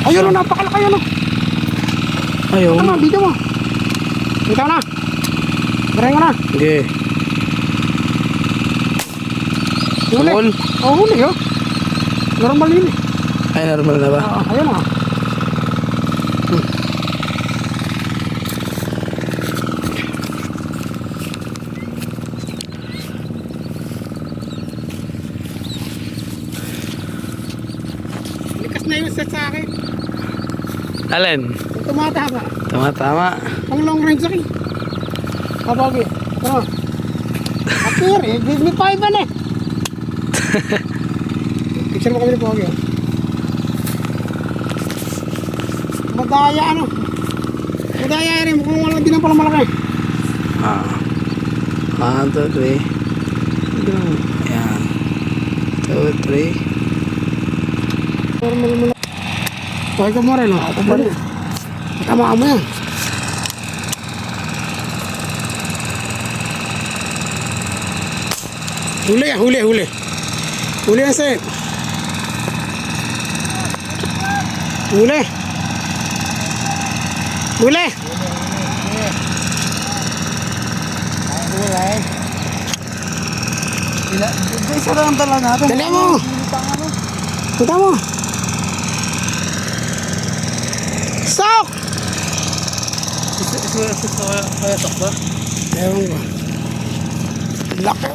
Ayun, napakalaki yun. Ayun. Ano, video mo. Kita na. Barayin ko na. Sige. Huli. Sumol. Oh, huli yun. Normal yun eh. Ay, normal na ba? Ayun ah. Likas na yung set sa akin. Alin? Tumatama. Tama. Ang long range sa akin. Kapag eh. Ano? Apir eh. Give me 5 ba na eh. Picture mo kami ni Pogi. Madaya ano. Madaya rin. Mukhang walang din ang pala malaki. 1, 2, 3. Ayan. 2, 3. Normal mo na. Pogi ka mo rin. Ako pa rin. Tama mo yan. Huli yan. Huli yan sir. Huli. Isa lang dala natin. Dali mo. Punta mo. Stop! Kaya sakba? Ewan ko. Laki.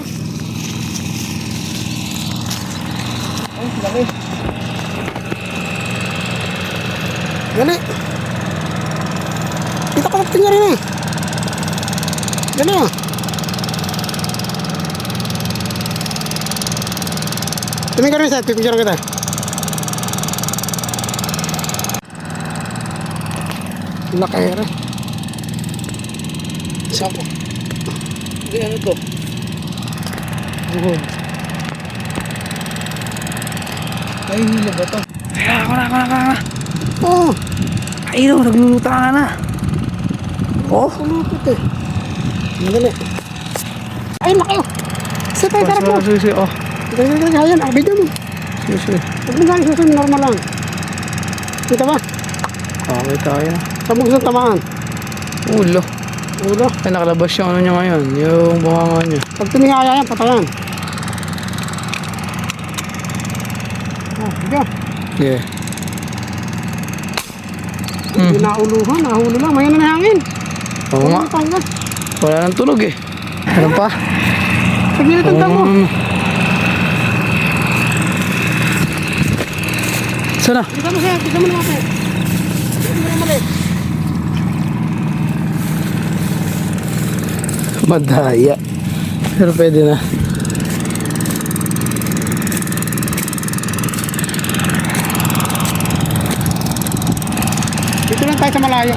Ay, laki. Dali. Kita ka tingnan rin eh. Dali ah. Tumingin ka rin sa pipicture kita. Laki rin. Sako. Hindi, ano to? Buhod. Ay, hila ba to? Ako na. Oh. Ayun, naglulutangan na. Oh. Kumapit eh. Madali. Ay, laki oh. Sipay, sarap mo. Susi, oh. Dali, ayan. Ang video mo. Susi. Huwag mo lang susunod, normal lang. Kita ba? Okay tayo. Sabog sa tamaan. Ulo. Ulo. Ay, nakalabas yung ano niya ngayon. Yung bunganga niya. Pag tumingaya yan, patayan. Oh, video. Yeah. Hindi nauluhan, nahuli lang. Mayan na hangin. Oo nga. Wala nang tulog eh. Ano pa? Pagnilit ang tamo. Sana? Kita mo siya, kita mo naman siya. Kita mo naman eh. Madaya. Pero pwede na. Dito lang tayo sa malayo.